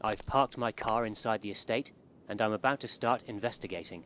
I've parked my car inside the estate, and I'm about to start investigating.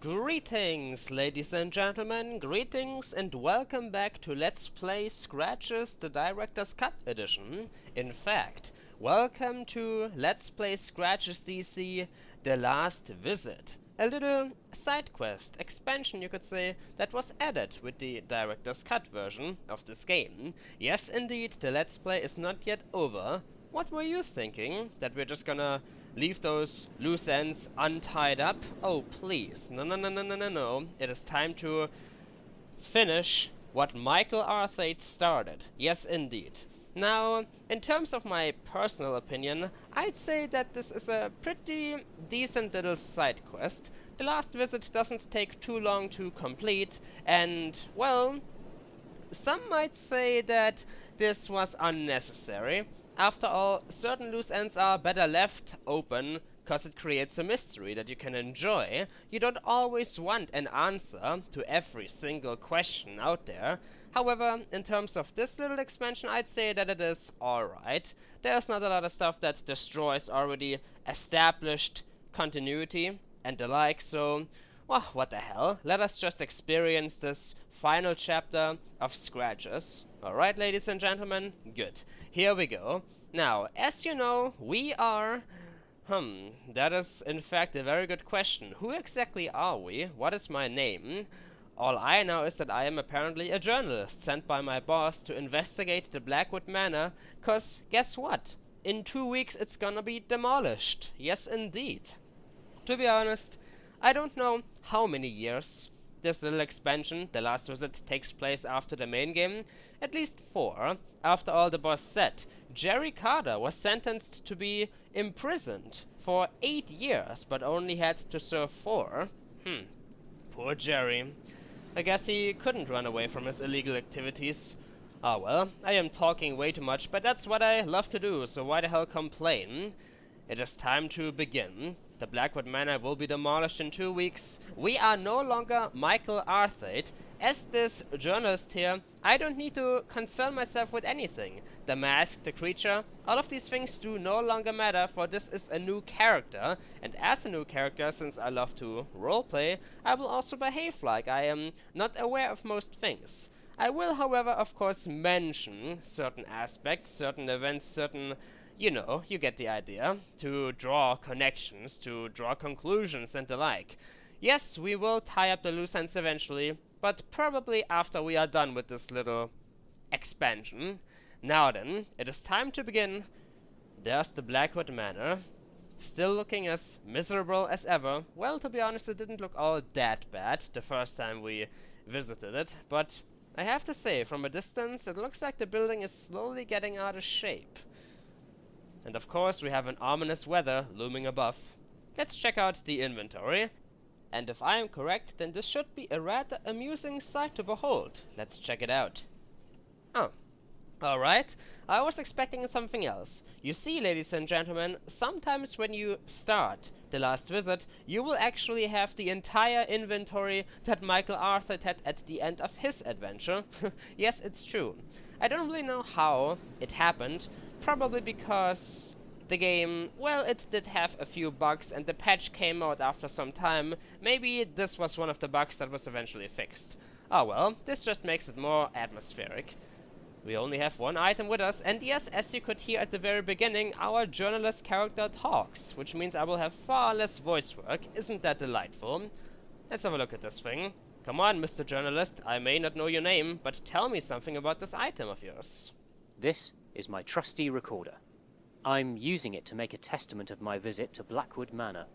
Greetings, ladies and gentlemen, greetings and welcome back to Let's Play Scratches the Director's Cut Edition. In fact, welcome to Let's Play Scratches DC The Last Visit. A little side quest, expansion you could say, that was added with the Director's Cut version of this game. Yes, indeed, the Let's Play is not yet over. What were you thinking? That we're just gonna leave those loose ends untied up? Oh, please. No, no, no, no, no, no, no. It is time to finish what Michael Arthate started. Yes, indeed. Now, in terms of my personal opinion, I'd say that this is a pretty decent little side quest. The Last Visit doesn't take too long to complete, and, well, some might say that this was unnecessary. After all, certain loose ends are better left open, cause it creates a mystery that you can enjoy. You don't always want an answer to every single question out there. However, in terms of this little expansion, I'd say that it is alright. There's not a lot of stuff that destroys already established continuity and the like, so, well, what the hell. Let us just experience this final chapter of Scratches. Alright, ladies and gentlemen? Good. Here we go. Now, as you know, we are... that is in fact a very good question. Who exactly are we? What is my name? All I know is that I am apparently a journalist sent by my boss to investigate the Blackwood Manor, cause guess what? In 2 weeks it's gonna be demolished. Yes, indeed. To be honest, I don't know how many years this little expansion, The Last Visit, takes place after the main game. At least 4. After all, the boss said Jerry Carter was sentenced to be imprisoned for 8 years, but only had to serve 4. Poor Jerry. I guess he couldn't run away from his illegal activities. Ah well, I am talking way too much, but that's what I love to do, so why the hell complain? It is time to begin. The Blackwood Manor will be demolished in 2 weeks. We are no longer Michael Arthate. As this journalist here, I don't need to concern myself with anything. The mask, the creature, all of these things do no longer matter, for this is a new character. And as a new character, since I love to roleplay, I will also behave like I am not aware of most things. I will, however, of course, mention certain aspects, certain events, certain... You know, you get the idea. To draw connections, to draw conclusions and the like. Yes, we will tie up the loose ends eventually, but probably after we are done with this little expansion. Now then, it is time to begin. There's the Blackwood Manor. Still looking as miserable as ever. Well, to be honest, it didn't look all that bad the first time we visited it, but I have to say, from a distance, it looks like the building is slowly getting out of shape. And of course we have an ominous weather looming above. Let's check out the inventory. And if I am correct, then this should be a rather amusing sight to behold. Let's check it out. Oh. Alright, I was expecting something else. You see, ladies and gentlemen, sometimes when you start The Last Visit, you will actually have the entire inventory that Michael Arthate had at the end of his adventure. Yes, it's true. I don't really know how it happened. Probably because the game, well, it did have a few bugs and the patch came out after some time. Maybe this was one of the bugs that was eventually fixed. Oh well, this just makes it more atmospheric. We only have one item with us, and yes, as you could hear at the very beginning, our journalist character talks, which means I will have far less voice work. Isn't that delightful? Let's have a look at this thing. Come on, Mr. Journalist, I may not know your name, but tell me something about this item of yours. This is my trusty recorder. I'm using it to make a testament of my visit to Blackwood Manor.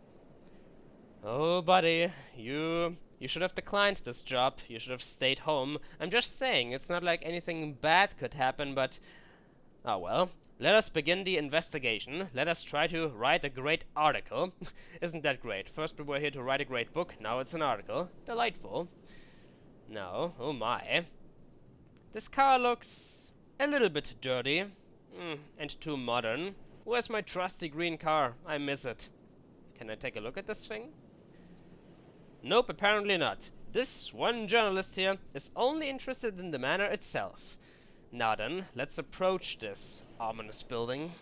Oh, buddy, you should have declined this job. You should have stayed home. I'm just saying, it's not like anything bad could happen, but... Oh well. Let us begin the investigation. Let us try to write a great article. Isn't that great? First we were here to write a great book, now it's an article. Delightful. Now, oh my. This car looks a little bit dirty. And too modern. Where's my trusty green car? I miss it. Can I take a look at this thing? Nope, apparently not. This one journalist here is only interested in the manor itself. Now then, let's approach this ominous building.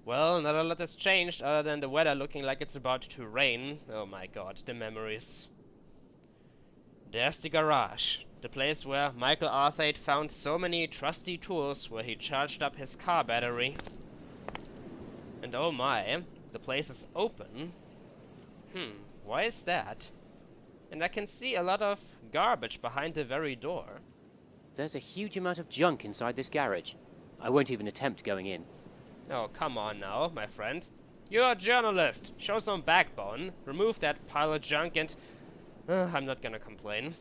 Well, not a lot has changed other than the weather looking like it's about to rain. Oh my god, the memories. There's the garage. The place where Michael Arthate found so many trusty tools where he charged up his car battery. And oh my, the place is open. Why is that? And I can see a lot of garbage behind the very door. There's a huge amount of junk inside this garage. I won't even attempt going in. Oh, come on now, my friend. You're a journalist. Show some backbone. Remove that pile of junk and... I'm not gonna complain.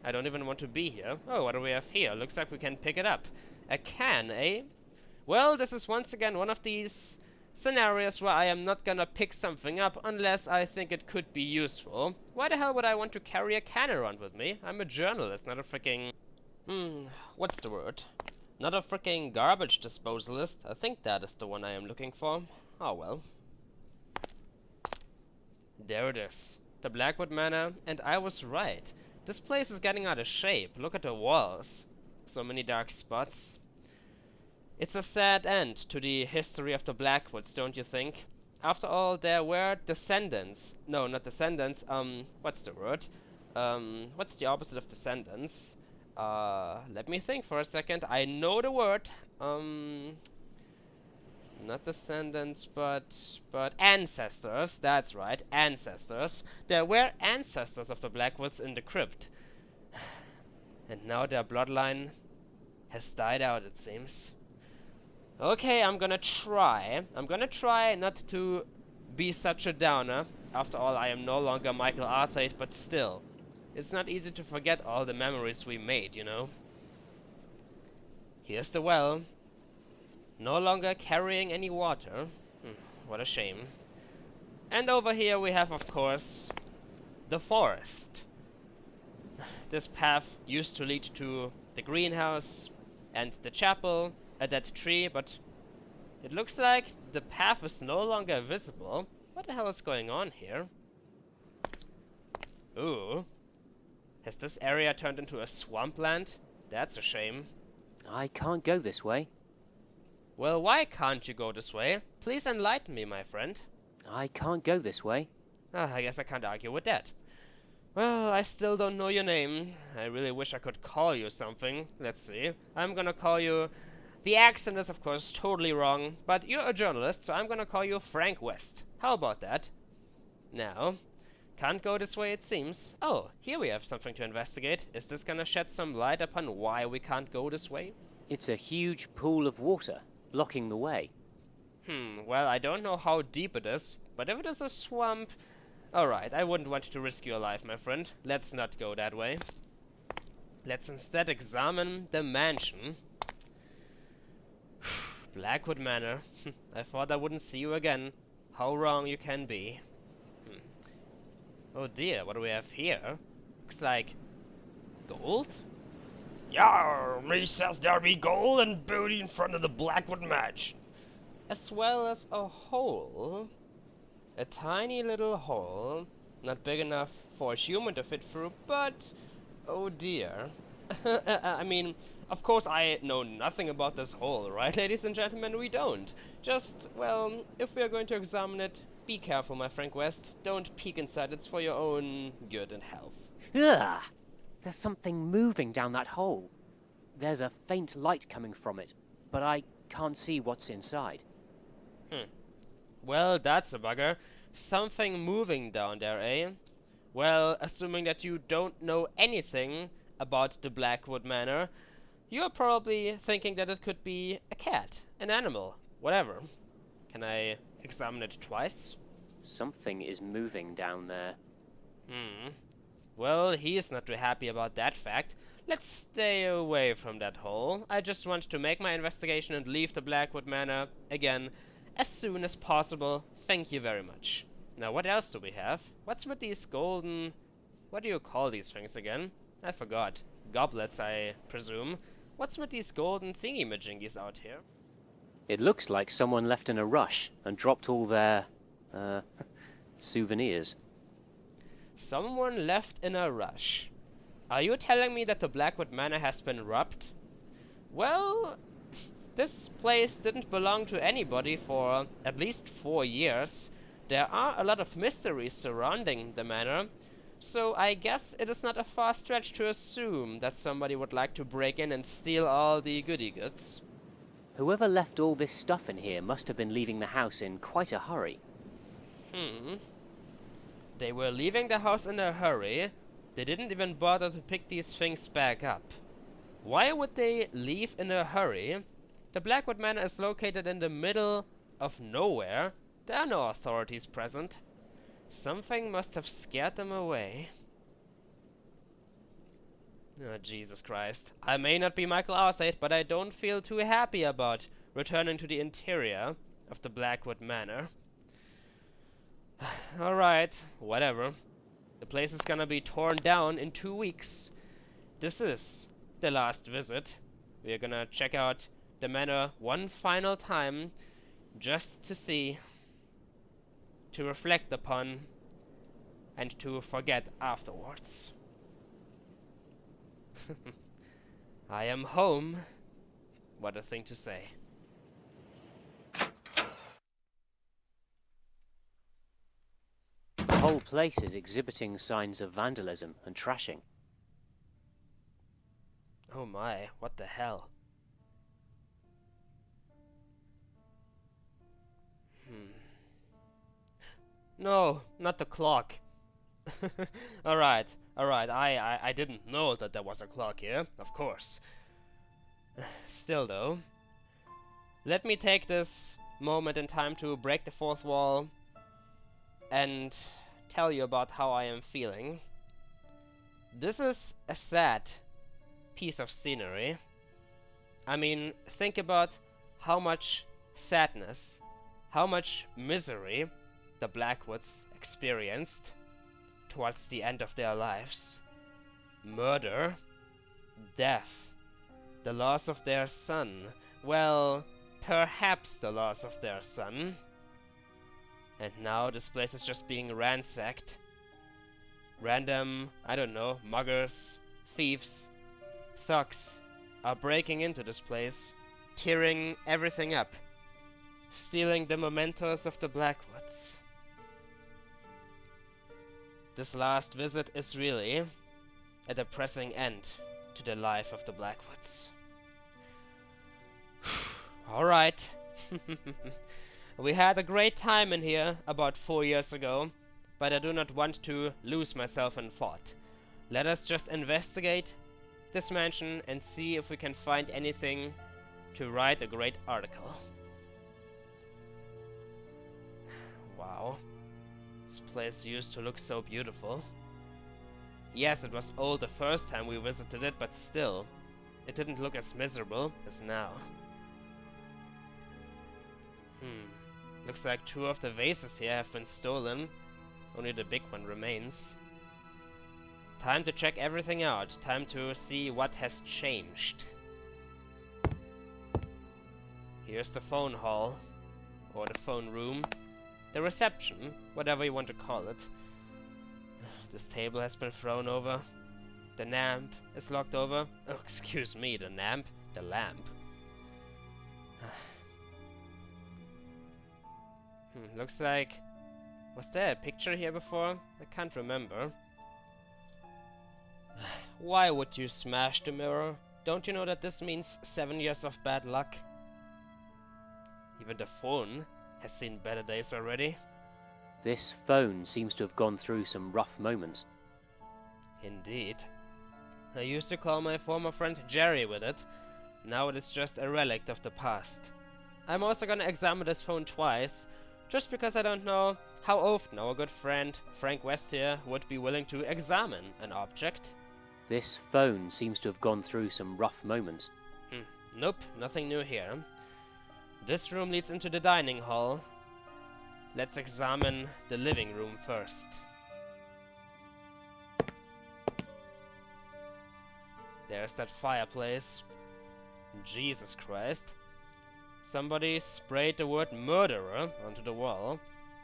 I don't even want to be here. Oh, what do we have here? Looks like we can pick it up. A can, eh? Well, this is once again one of these scenarios where I am not gonna pick something up unless I think it could be useful. Why the hell would I want to carry a can around with me? I'm a journalist, not a freaking... what's the word? Not a freaking garbage disposalist. I think that is the one I am looking for. Oh well. There it is. The Blackwood Manor, and I was right. This place is getting out of shape. Look at the walls. So many dark spots. It's a sad end to the history of the Blackwoods, don't you think? After all, there were descendants. No, not descendants. What's the word? What's the opposite of descendants? Let me think for a second. I know the word. Not descendants, but ancestors. That's right, ancestors. There were ancestors of the Blackwoods in the crypt. And now their bloodline has died out, it seems. Okay, I'm gonna try. I'm gonna try not to be such a downer. After all, I am no longer Michael Arthate, but still. It's not easy to forget all the memories we made, you know. Here's the well. No longer carrying any water. What a shame. And over here we have, of course, the forest. This path used to lead to the greenhouse and the chapel, a dead tree, but it looks like the path is no longer visible. What the hell is going on here? Ooh. Has this area turned into a swampland? That's a shame. I can't go this way. Well, why can't you go this way? Please enlighten me, my friend. I can't go this way. I guess I can't argue with that. Well, I still don't know your name. I really wish I could call you something. Let's see. I'm gonna call you... The accent is, of course, totally wrong, but you're a journalist, so I'm gonna call you Frank West. How about that? Now, can't go this way, it seems. Oh, here we have something to investigate. Is this gonna shed some light upon why we can't go this way? It's a huge pool of water, blocking the way. Well, I don't know how deep it is, but if it is a swamp... Alright, I wouldn't want to risk your life, my friend. Let's not go that way. Let's instead examine the mansion. Blackwood Manor. I thought I wouldn't see you again. How wrong you can be. Oh dear, what do we have here? Looks like... gold? Yar, me says there be gold and booty in front of the Blackwood Mansion. As well as a hole. A tiny little hole. Not big enough for a human to fit through, but... oh dear. I mean, of course I know nothing about this hole, right, ladies and gentlemen? We don't. Just, well, if we are going to examine it, be careful, my Frank West. Don't peek inside, it's for your own good and health. Ugh! There's something moving down that hole. There's a faint light coming from it, but I can't see what's inside. Well, that's a bugger. Something moving down there, eh? Well, assuming that you don't know anything about the Blackwood Manor, you're probably thinking that it could be a cat, an animal, whatever. Can I examine it twice? Something is moving down there. Well, he's not too happy about that fact. Let's stay away from that hole. I just want to make my investigation and leave the Blackwood Manor again as soon as possible. Thank you very much. Now, what else do we have? What's with these golden... what do you call these things again? I forgot. Goblets, I presume. What's with these golden thingy-majingies out here? It looks like someone left in a rush and dropped all their... souvenirs. Someone left in a rush. Are you telling me that the Blackwood Manor has been robbed? Well, This place didn't belong to anybody for at least 4 years. There are a lot of mysteries surrounding the manor, so I guess it is not a far stretch to assume that somebody would like to break in and steal all the goody goods. Whoever left all this stuff in here must have been leaving the house in quite a hurry. They were leaving the house in a hurry. They didn't even bother to pick these things back up. Why would they leave in a hurry? The Blackwood Manor is located in the middle of nowhere. There are no authorities present. Something must have scared them away. Oh, Jesus Christ. I may not be Michael Arthate, but I don't feel too happy about returning to the interior of the Blackwood Manor. Alright, whatever. The place is gonna be torn down in 2 weeks. This is the last visit. We're gonna check out the manor one final time, just to see, to reflect upon, and to forget afterwards. I am home. What a thing to say. The whole place is exhibiting signs of vandalism and trashing. Oh my, what the hell? No, not the clock. Alright, I didn't know that there was a clock here, of course. Still though, let me take this moment in time to break the fourth wall and tell you about how I am feeling. This is a sad piece of scenery. I mean, think about how much sadness, how much misery the Blackwoods experienced towards the end of their lives. Murder, death, the loss of their son. Well, perhaps the loss of their son. And now this place is just being ransacked. Random, I don't know, muggers, thieves, thugs are breaking into this place, tearing everything up, stealing the mementos of the Blackwoods. This last visit is really a depressing end to the life of the Blackwoods. Alright. We had a great time in here about 4 years ago, but I do not want to lose myself in thought. Let us just investigate this mansion and see if we can find anything to write a great article. Wow. This place used to look so beautiful. Yes, it was old the first time we visited it, but still, it didn't look as miserable as now. Looks like 2 of the vases here have been stolen. Only the big one remains. Time to check everything out. Time to see what has changed. Here's the phone hall. Or the phone room. The reception, whatever you want to call it. This table has been thrown over. The lamp is locked over. Oh, excuse me, the lamp. The lamp. Looks like... Was there a picture here before? I can't remember. Why would you smash the mirror? Don't you know that this means 7 years of bad luck? Even the phone has seen better days already. This phone seems to have gone through some rough moments. Indeed. I used to call my former friend Jerry with it. Now it is just a relic of the past. I'm also gonna examine this phone twice, just because I don't know how often our good friend Frank West here would be willing to examine an object. This phone seems to have gone through some rough moments. Nope, nothing new here. This room leads into the dining hall. Let's examine the living room first. There's that fireplace. Jesus Christ. Somebody sprayed the word murderer onto the wall.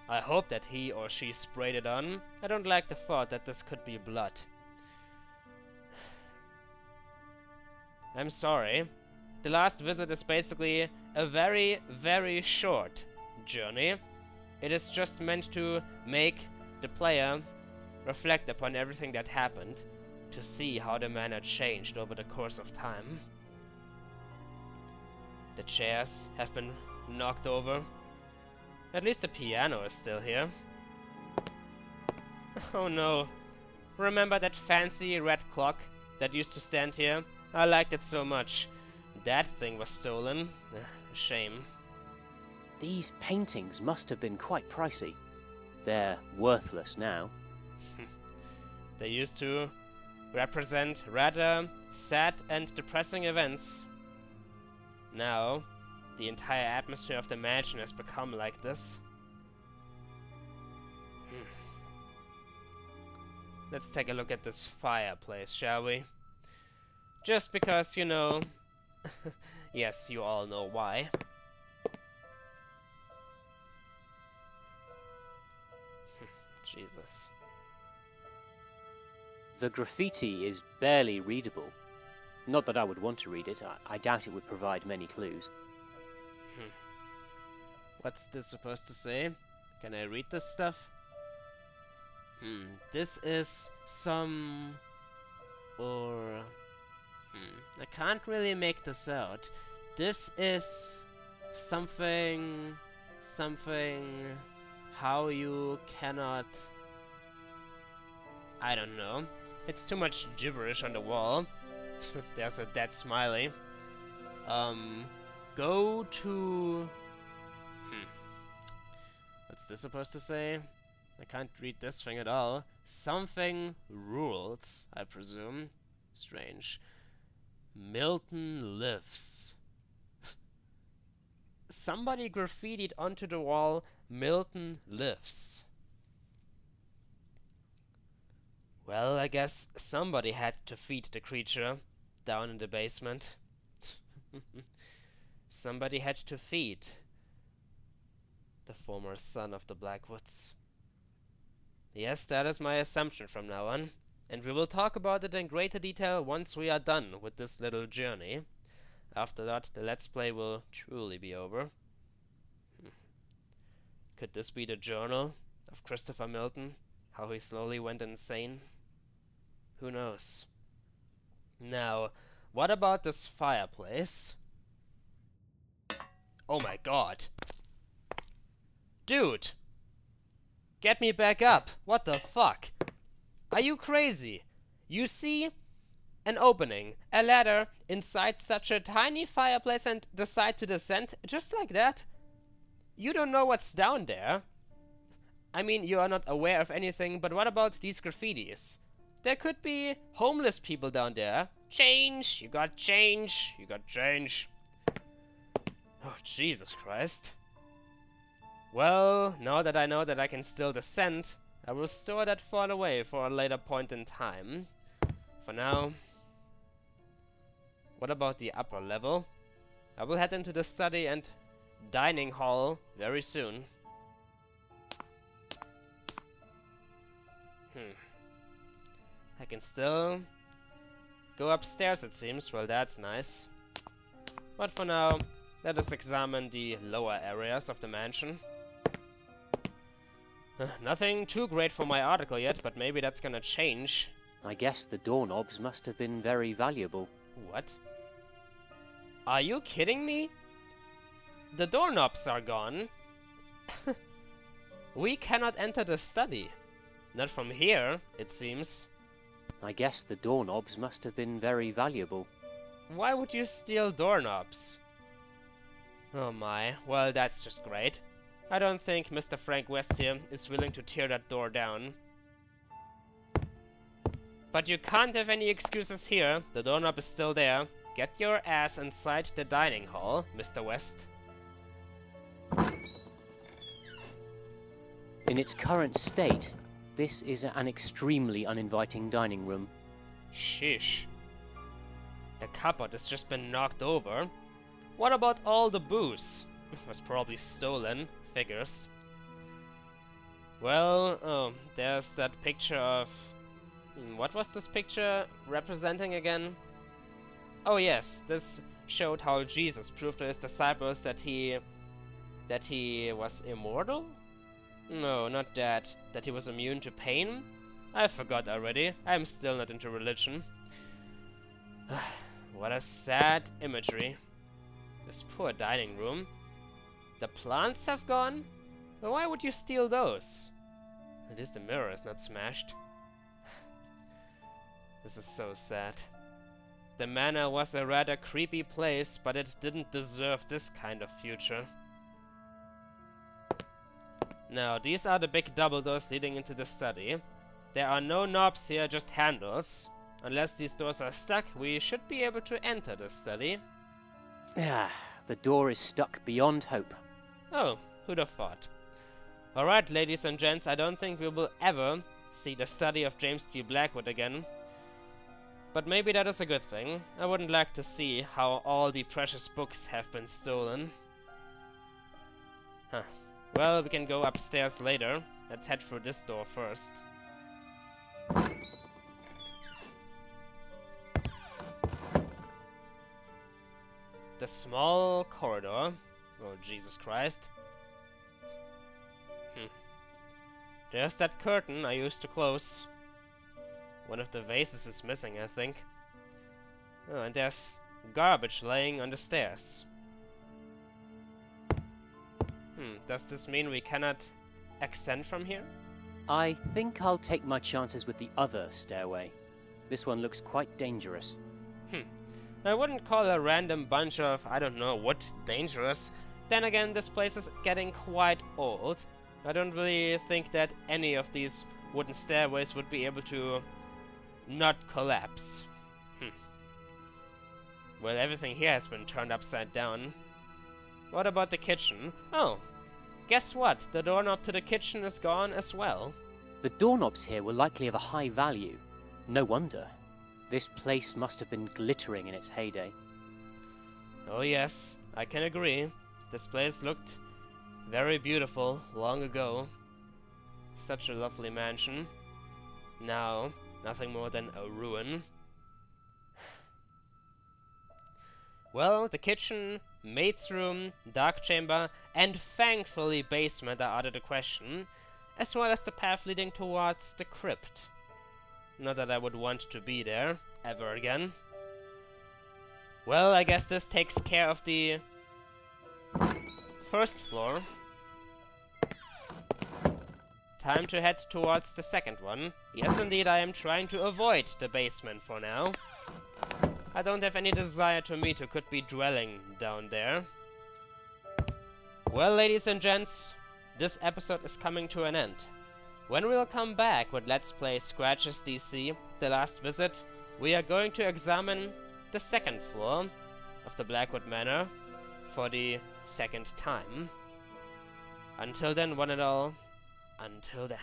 I hope that he or she sprayed it on. I don't like the thought that this could be blood. I'm sorry, the last visit is basically a very, very short journey. It is just meant to make the player reflect upon everything that happened, to see how the manor changed over the course of time. The chairs have been knocked over. At least the piano is still here. Oh no. Remember that fancy red clock that used to stand here? I liked it so much. That thing was stolen. A shame. These paintings must have been quite pricey. They're worthless now. They used to represent rather sad and depressing events. Now, the entire atmosphere of the mansion has become like this. Let's take a look at this fireplace, shall we? Just because, you know... yes, you all know why. Jesus. The graffiti is barely readable. Not that I would want to read it. I doubt it would provide many clues. What's this supposed to say? Can I read this stuff? This is some... or... I can't really make this out. This is... something... how you cannot... I don't know. It's too much gibberish on the wall. There's a dead smiley. Go to... What's this supposed to say? I can't read this thing at all. Something rules, I presume. Strange. Milton lives. Somebody graffitied onto the wall, Milton lives. Well, I guess somebody had to feed the creature down in the basement. Somebody had to feed the former son of the Blackwoods. Yes, that is my assumption from now on, and we will talk about it in greater detail once we are done with this little journey. After that, the Let's Play will truly be over. Could this be the journal of Christopher Milton? How he slowly went insane? Who knows? Now, what about this fireplace? Oh my god. Dude! Get me back up! What the fuck? Are you crazy? You see an opening, a ladder inside such a tiny fireplace and decide to descend just like that? You don't know what's down there. I mean, you are not aware of anything, but what about these graffitis? There could be homeless people down there. Change! You got change! You got change! Oh, Jesus Christ. Well, now that I know that I can still descend, I will store that far away for a later point in time. For now... What about the upper level? I will head into the study and dining hall very soon. I can still go upstairs, it seems. Well, that's nice. But for now, let us examine the lower areas of the mansion. Nothing too great for my article yet, but maybe that's gonna change. I guess the doorknobs must have been very valuable. What? Are you kidding me? The doorknobs are gone. We cannot enter the study. Not from here, it seems. I guess the doorknobs must have been very valuable. Why would you steal doorknobs? Oh my, well that's just great. I don't think Mr. Frank West here is willing to tear that door down. But you can't have any excuses here. The doorknob is still there. Get your ass inside the dining hall, Mr. West. In its current state, this is an extremely uninviting dining room. Sheesh. The cupboard has just been knocked over. What about all the booze? It was probably stolen. Figures. Well, oh, there's that picture of... what was this picture representing again? Oh yes, this showed how Jesus proved to his disciples that he was immortal? No, not that. That he was immune to pain? I forgot already. I'm still not into religion. What a sad imagery. This poor dining room. The plants have gone? Well, why would you steal those? At least the mirror is not smashed. This is so sad. The manor was a rather creepy place, but it didn't deserve this kind of future. Now, these are the big double doors leading into the study. There are no knobs here, just handles. Unless these doors are stuck, we should be able to enter the study. The door is stuck beyond hope. Oh, who'd have thought? Alright, ladies and gents, I don't think we will ever see the study of James T. Blackwood again. But maybe that is a good thing. I wouldn't like to see how all the precious books have been stolen. Huh. Well, we can go upstairs later. Let's head through this door first. The small corridor. Oh, Jesus Christ. There's that curtain I used to close. One of the vases is missing, I think. Oh, and there's garbage laying on the stairs. Does this mean we cannot ascend from here? I think I'll take my chances with the other stairway. This one looks quite dangerous. I wouldn't call a random bunch of, I don't know what, dangerous. Then again, this place is getting quite old. I don't really think that any of these wooden stairways would be able to not collapse. Well, everything here has been turned upside down. What about the kitchen? Oh, guess what? The doorknob to the kitchen is gone as well. The doorknobs here were likely of a high value. No wonder. This place must have been glittering in its heyday. Oh yes, I can agree. This place looked very beautiful long ago. Such a lovely mansion. Now, nothing more than a ruin. Well, the kitchen, maid's room, dark chamber, and thankfully basement are out of the question, as well as the path leading towards the crypt. Not that I would want to be there, ever again. Well, I guess this takes care of the first floor. Time to head towards the second one. Yes, indeed, I am trying to avoid the basement for now. I don't have any desire to meet who could be dwelling down there. Well, ladies and gents, this episode is coming to an end. When we'll come back with Let's Play Scratches DC, The Last Visit, we are going to examine the second floor of the Blackwood Manor for the second time. Until then, one and all, until then.